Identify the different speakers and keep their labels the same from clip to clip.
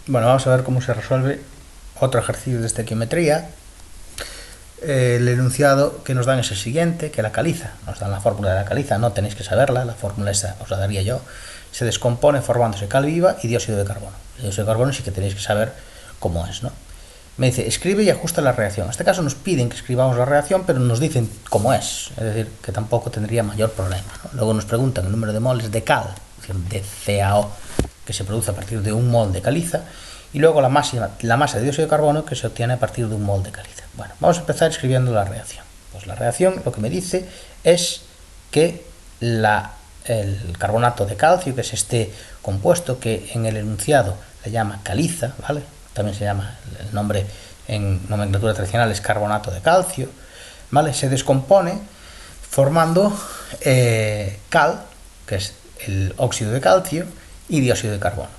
Speaker 1: Bueno, vamos a ver cómo se resuelve otro ejercicio de estequiometría. El enunciado que nos dan es el siguiente, que la caliza, nos dan la fórmula de la caliza, no tenéis que saberla, la fórmula esa os la daría yo, se descompone formándose cal viva y dióxido de carbono. El dióxido de carbono sí que tenéis que saber cómo es, ¿no? Me dice, escribe y ajusta la reacción. En este caso nos piden que escribamos la reacción, pero nos dicen cómo es decir, que tampoco tendría mayor problema, ¿no? Luego nos preguntan el número de moles de cal, es decir, de CaO, que se produce a partir de 1 mol de caliza, y luego la masa de dióxido de carbono que se obtiene a partir de 1 mol de caliza. Bueno, vamos a empezar escribiendo la reacción. Pues la reacción lo que me dice es que el carbonato de calcio, que es este compuesto que en el enunciado le llama caliza, ¿vale? También se llama, el nombre en nomenclatura tradicional es carbonato de calcio, ¿vale? Se descompone formando cal, que es el óxido de calcio, y dióxido de carbono.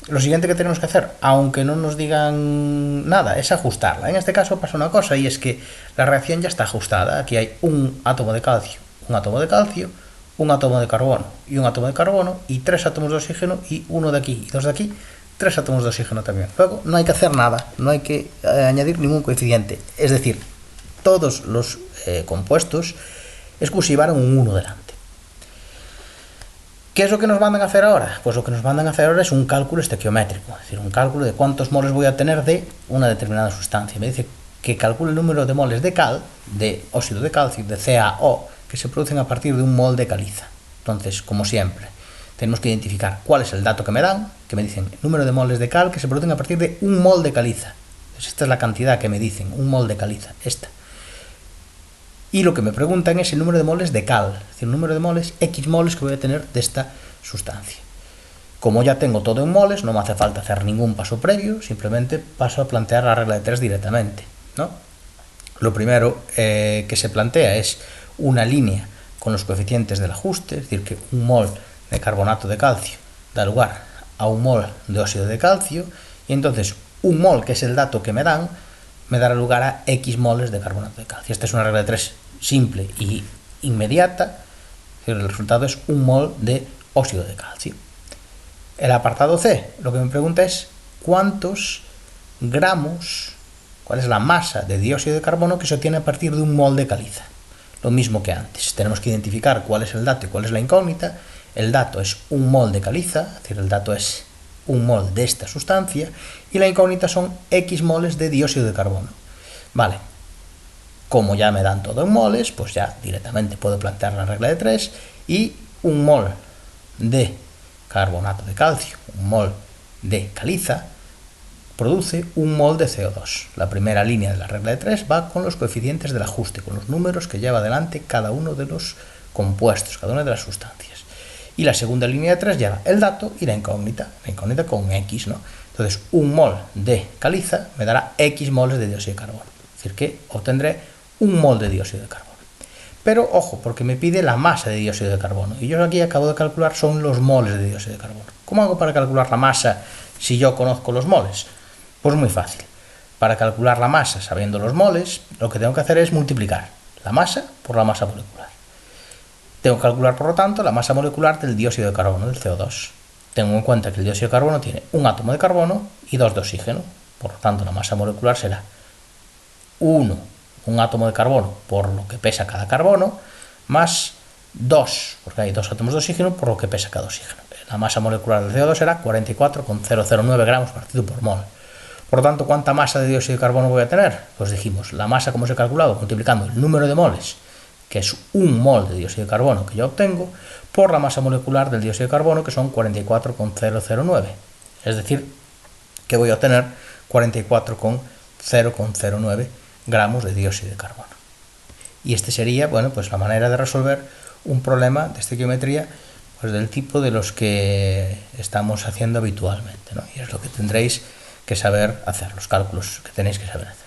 Speaker 1: Lo siguiente que tenemos que hacer, aunque no nos digan nada, es ajustarla. En este caso pasa una cosa, y es que la reacción ya está ajustada. Aquí hay un átomo de calcio, un átomo de calcio, un átomo de carbono y un átomo de carbono, y 3 átomos de oxígeno, y uno de aquí y 2 de aquí, 3 átomos de oxígeno también. Luego no hay que hacer nada, no hay que añadir ningún coeficiente. Es decir, todos los compuestos exclusivaron un 1 delante. ¿Qué es lo que nos mandan a hacer ahora? Pues lo que nos mandan a hacer ahora es un cálculo estequiométrico, es decir, un cálculo de cuántos moles voy a tener de una determinada sustancia. Me dice que calcule el número de moles de cal, de óxido de calcio, de CaO, que se producen a partir de 1 mol de caliza. Entonces, como siempre, tenemos que identificar cuál es el dato que me dan, que me dicen el número de moles de cal que se producen a partir de 1 mol de caliza. Entonces, esta es la cantidad que me dicen, 1 mol de caliza, esta. Y lo que me preguntan es el número de moles de cal, es decir, el número de moles, X moles que voy a tener de esta sustancia. Como ya tengo todo en moles, no me hace falta hacer ningún paso previo, simplemente paso a plantear la regla de 3 directamente, ¿no? Lo primero que se plantea es una línea con los coeficientes del ajuste, es decir, que 1 mol de carbonato de calcio da lugar a 1 mol de óxido de calcio, y entonces 1 mol, que es el dato que me dan, me dará lugar a X moles de carbonato de calcio. Esta es una regla de 3 simple y inmediata. El resultado es 1 mol de óxido de calcio. El apartado C, lo que me pregunta es cuántos gramos, cuál es la masa de dióxido de carbono que se obtiene a partir de 1 mol de caliza. Lo mismo que antes, tenemos que identificar cuál es el dato y cuál es la incógnita. El dato es 1 mol de caliza, es decir, el dato es 1 mol de esta sustancia, y la incógnita son X moles de dióxido de carbono. Vale, como ya me dan todo en moles, pues ya directamente puedo plantear la regla de 3, y 1 mol de carbonato de calcio, 1 mol de caliza, produce 1 mol de CO2. La primera línea de la regla de 3 va con los coeficientes del ajuste, con los números que lleva adelante cada uno de los compuestos, cada una de las sustancias. Y la segunda línea de 3 lleva el dato y la incógnita con X, ¿no? Entonces, 1 mol de caliza me dará X moles de dióxido de carbono. Es decir, que obtendré 1 mol de dióxido de carbono. Pero, ojo, porque me pide la masa de dióxido de carbono. Y yo aquí acabo de calcular son los moles de dióxido de carbono. ¿Cómo hago para calcular la masa si yo conozco los moles? Pues muy fácil. Para calcular la masa sabiendo los moles, lo que tengo que hacer es multiplicar la masa por la masa molecular. Tengo que calcular, por lo tanto, la masa molecular del dióxido de carbono, del CO2. Tengo en cuenta que el dióxido de carbono tiene un átomo de carbono y 2 de oxígeno. Por lo tanto, la masa molecular será 1, un átomo de carbono por lo que pesa cada carbono, más 2, porque hay 2 átomos de oxígeno, por lo que pesa cada oxígeno. La masa molecular del CO2 será 44,009 gramos partido por mol. Por lo tanto, ¿cuánta masa de dióxido de carbono voy a tener? Pues dijimos, la masa, como se ha calculado, multiplicando el número de moles, que es 1 mol de dióxido de carbono que yo obtengo, por la masa molecular del dióxido de carbono, que son 44,009. Es decir, que voy a obtener 44,009 gramos de dióxido de carbono. Y este sería, bueno, pues la manera de resolver un problema de estequiometría, pues del tipo de los que estamos haciendo habitualmente, ¿no? Y es lo que tendréis que saber hacer, los cálculos que tenéis que saber hacer.